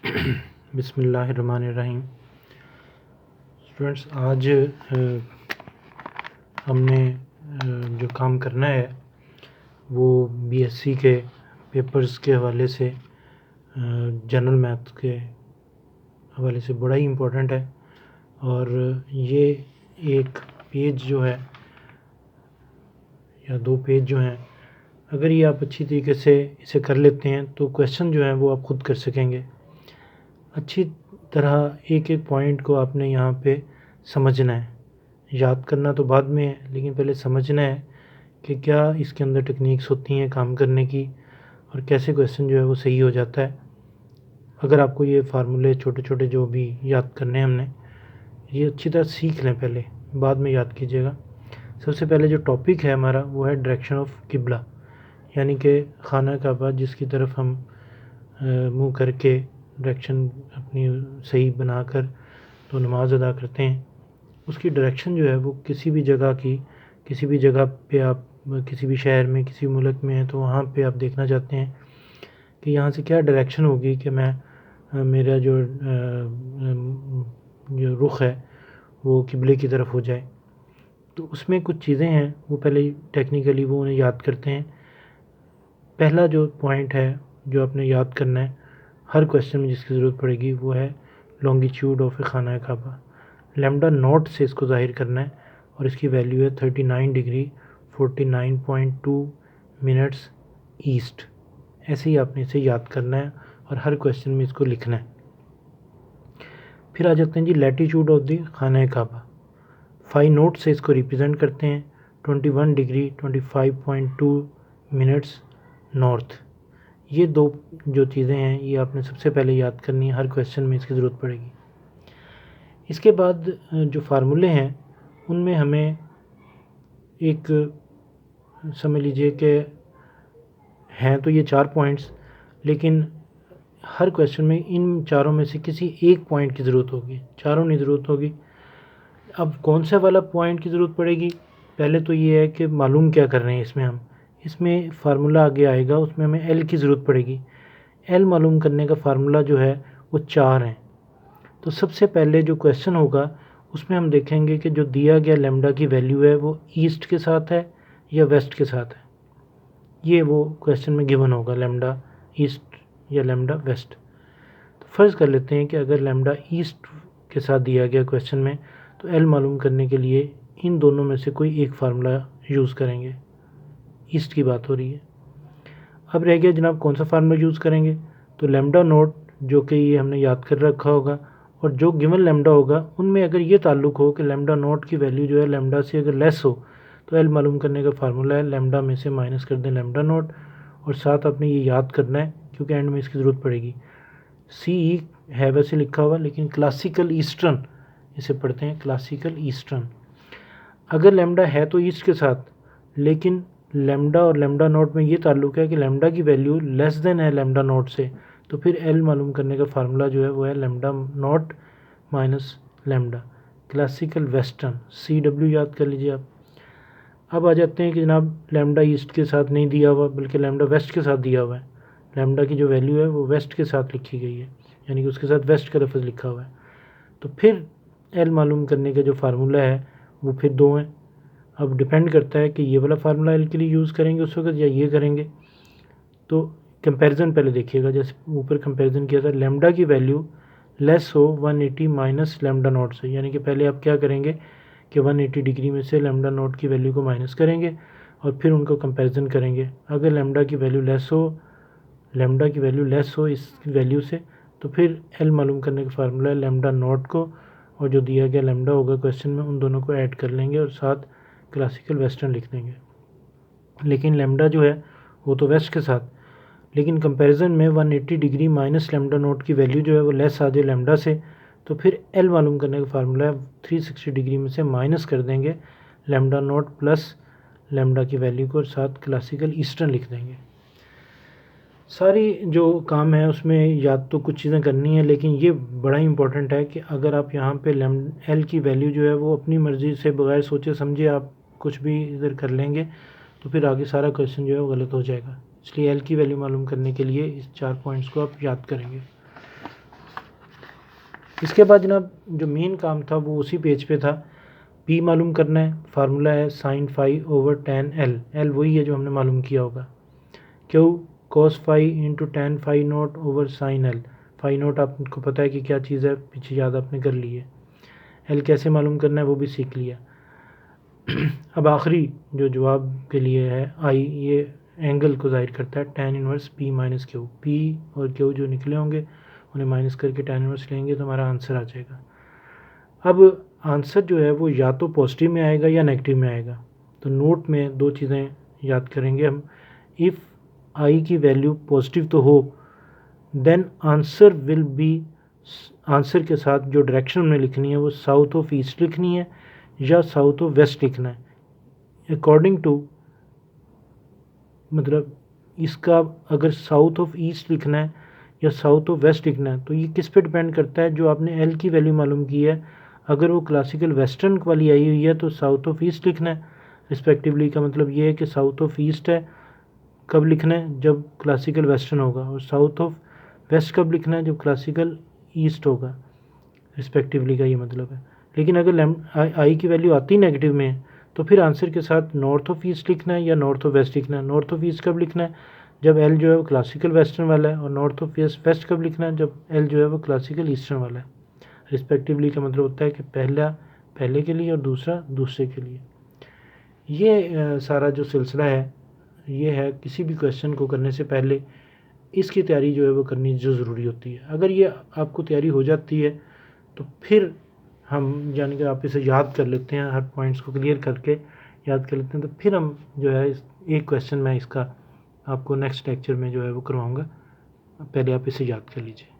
बिस्मिल्लाहिर्रहमानिर्रहीम। स्टूडेंट्स, आज हमने जो काम करना है वो बीएससी के पेपर्स के हवाले से, जनरल मैथ के हवाले से बड़ा ही इम्पोर्टेंट है। और ये एक पेज जो है या दो पेज जो हैं, अगर ये आप अच्छी तरीके से इसे कर लेते हैं तो क्वेश्चन जो है वो आप खुद कर सकेंगे। अच्छी तरह एक एक पॉइंट को आपने यहाँ पे समझना है। याद करना तो बाद में है, लेकिन पहले समझना है कि क्या इसके अंदर टेक्निक्स होती हैं काम करने की और कैसे क्वेश्चन जो है वो सही हो जाता है। अगर आपको ये फार्मूले छोटे छोटे जो भी याद करने हैं हमने, ये अच्छी तरह सीख लें पहले, बाद में याद कीजिएगा। सबसे पहले जो टॉपिक है हमारा वो है डायरेक्शन ऑफ किबला, यानी कि खाना काबा जिसकी तरफ हम मुँह करके डायरेक्शन अपनी सही बनाकर तो नमाज़ अदा करते हैं, उसकी डायरेक्शन जो है वो किसी भी जगह पे आप किसी भी शहर में किसी मुल्क में हैं तो वहाँ पे आप देखना चाहते हैं कि यहाँ से क्या डायरेक्शन होगी कि मैं मेरा जो रुख है वो किबले की तरफ हो जाए। तो उसमें कुछ चीज़ें हैं वो पहले टेक्निकली वो उन्हें याद करते हैं। पहला जो पॉइंट है जो आपने याद करना है हर क्वेश्चन में जिसकी ज़रूरत पड़ेगी वो है लॉन्गिट्यूड ऑफ ए खाना काबा। लैम्डा नॉट से इसको ज़ाहिर करना है और इसकी वैल्यू है 39 डिग्री 49.2 मिनट्स ईस्ट। ऐसे ही आपने इसे याद करना है और हर क्वेश्चन में इसको लिखना है। फिर आ जाते हैं जी लैटीट्यूड ऑफ द खाना काबा। 5 नोट से इसको रिप्रेजेंट करते हैं 21 डिग्री 25.2 मिनट्स नॉर्थ। ये दो जो चीज़ें हैं ये आपने सबसे पहले याद करनी है, हर क्वेश्चन में इसकी ज़रूरत पड़ेगी। इसके बाद जो फार्मूले हैं उनमें हमें एक समझ लीजिए कि हैं तो ये 4 पॉइंट्स, लेकिन हर क्वेश्चन में इन चारों में से किसी एक पॉइंट की ज़रूरत होगी, चारों नहीं ज़रूरत होगी। अब कौन सा वाला पॉइंट की ज़रूरत पड़ेगी, पहले तो ये है कि मालूम क्या कर रहे हैं इसमें फार्मूला आगे आएगा, उसमें हमें एल की ज़रूरत पड़ेगी। एल मालूम करने का फार्मूला जो है वो 4 हैं। तो सबसे पहले जो क्वेश्चन होगा उसमें हम देखेंगे कि जो दिया गया लैम्डा की वैल्यू है वो ईस्ट के साथ है या वेस्ट के साथ है। ये वो क्वेश्चन में गिवन होगा, लैम्डा ईस्ट या लैम्डा वेस्ट। तो फ़र्ज़ कर लेते हैं कि अगर लैम्डा ईस्ट के साथ दिया गया क्वेश्चन में तो एल मालूम करने के लिए इन दोनों में से कोई एक फार्मूला यूज़ करेंगे। ईस्ट की बात हो रही है। अब रह गया जनाब कौन सा फार्मूला यूज़ करेंगे, तो लैम्डा नोट जो कि ये हमने याद कर रखा होगा और जो गिवन लैम्डा होगा उनमें अगर ये ताल्लुक हो कि लैम्डा नोट की वैल्यू जो है लैम्डा से अगर लेस हो तो एल मालूम करने का फार्मूला है लैम्डा में से माइनस कर दें लैम्डा नोट। और साथ आपने ये याद करना है क्योंकि एंड में इसकी ज़रूरत पड़ेगी। सी ई है वैसे लिखा हुआ, लेकिन क्लासिकल ईस्टर्न इसे पढ़ते हैं, क्लासिकल ईस्टर्न। अगर लैम्डा है तो ईस्ट के साथ, लेकिन लैम्डा और लैम्डा नोट में ये ताल्लुक है कि लैम्डा की वैल्यू लेस देन है लैम्डा नोट से, तो फिर एल मालूम करने का फार्मूला जो है वो है lambda note minus lambda. Classical western CW याद कर लीजिए आप। अब आ जाते हैं कि जनाब लैम्डा ईस्ट के साथ नहीं दिया हुआ बल्कि लैम्डा वेस्ट के साथ दिया हुआ है। लैम्डा की जो वैल्यू है वो वेस्ट के साथ लिखी गई है, यानी कि उसके साथ वेस्ट का लफ्ज़ लिखा हुआ है। तो फिर एल मालूम करने का जो फार्मूला है वो फिर 2 हैं। अब डिपेंड करता है कि ये वाला फार्मूला एल के लिए यूज़ करेंगे उस वक्त या ये करेंगे। तो कंपैरिजन पहले देखिएगा, जैसे ऊपर कंपैरिजन किया था, लैम्डा की वैल्यू लेस हो 180 माइनस लैम्डा नोट से, यानी कि पहले आप क्या करेंगे कि 180 डिग्री में से लैम्डा नोट की वैल्यू को माइनस करेंगे और फिर उनको कंपैरिजन करेंगे। अगर लैम्डा की वैल्यू लेस हो इस वैल्यू से तो फिर एल मालूम करने का फार्मूला है लैम्डा नोट को और जो दिया गया लैम्डा होगा क्वेश्चन में उन दोनों को ऐड कर लेंगे और साथ क्लासिकल वेस्टर्न लिख देंगे। लेकिन लैम्डा जो है वो तो वेस्ट के साथ, लेकिन कंपैरिजन में 180 डिग्री माइनस लैम्डा नोट की वैल्यू जो है वो लेस आ जाए लैम्डा से, तो फिर एल मालूम करने का फार्मूला है 360 डिग्री में से माइनस कर देंगे लैम्डा नोट प्लस लैम्डा की वैल्यू को और साथ क्लासिकल ईस्टर्न लिख देंगे। सारी जो काम है उसमें याद तो कुछ चीज़ें करनी है, लेकिन ये बड़ा इंपॉर्टेंट है कि अगर आप यहाँ पे एल की वैल्यू जो है वो अपनी मर्ज़ी से बगैर सोचे समझे आप कुछ भी इधर कर लेंगे तो फिर आगे सारा क्वेश्चन जो है वो गलत हो जाएगा। इसलिए एल की वैल्यू मालूम करने के लिए इस 4 पॉइंट्स को आप याद करेंगे। इसके बाद जनाब जो मेन काम था वो उसी पेज पे था। पी मालूम करना है, फार्मूला है sine phi over tan L, L वही है जो हमने मालूम किया होगा। Q cos phi into tan phi naught over sine L, phi naught आपको पता है कि क्या चीज़ है, पीछे याद आपने कर ली है। एल कैसे मालूम करना है वो भी सीख लिया। अब आखिरी जो जवाब के लिए है आई, ये एंगल को ज़ाहिर करता है, tan inverse P minus Q. P और क्यू जो निकले होंगे उन्हें माइनस करके टेन इनवर्स लेंगे तो हमारा आंसर आ जाएगा। अब आंसर जो है वो या तो पॉजिटिव में आएगा या नेगेटिव में आएगा। तो नोट में दो चीज़ें याद करेंगे हम, इफ़ आई की वैल्यू पॉजिटिव तो हो then answer will be, answer के साथ जो डायरेक्शन में लिखनी है वो साउथ ऑफ ईस्ट लिखनी है या साउथ ऑफ वेस्ट लिखना है अकॉर्डिंग टू, मतलब इसका अगर साउथ ऑफ ईस्ट लिखना है या साउथ ऑफ वेस्ट लिखना है तो ये किस पे डिपेंड करता है, जो आपने एल की वैल्यू मालूम की है अगर वो क्लासिकल वेस्टर्न वाली आई हुई है तो साउथ ऑफ ईस्ट लिखना है रिस्पेक्टिवली। का मतलब ये है कि साउथ ऑफ ईस्ट है कब लिखना है, जब क्लासिकल वेस्टर्न होगा, और साउथ ऑफ वेस्ट कब लिखना है, जब क्लासिकल ईस्ट होगा रिस्पेक्टिवली का ये मतलब है। लेकिन अगर आई की वैल्यू आती नेगेटिव में है तो फिर आंसर के साथ नॉर्थ ऑफ ईस्ट लिखना है या नॉर्थ ऑफ वेस्ट लिखना है। नॉर्थ ऑफ ईस्ट कब लिखना है, जब एल जो है वो क्लासिकल वेस्टर्न वाला है, और नॉर्थ ऑफ वेस्ट कब लिखना है, जब एल जो है वो क्लासिकल ईस्टर्न वाला है रिस्पेक्टिवली। का मतलब होता है कि पहला पहले के लिए और दूसरा दूसरे के लिए। ये सारा जो सिलसिला है ये है, किसी भी क्वेश्चन को करने से पहले इसकी तैयारी जो है वो करनी जो ज़रूरी होती है। अगर ये आपको तैयारी हो जाती है तो फिर हम यानी कि आप इसे याद कर लेते हैं, हर पॉइंट्स को क्लियर करके याद कर लेते हैं, तो फिर हम जो है एक क्वेश्चन मैं इसका आपको नेक्स्ट लेक्चर में जो है वो करवाऊँगा। पहले आप इसे याद कर लीजिए।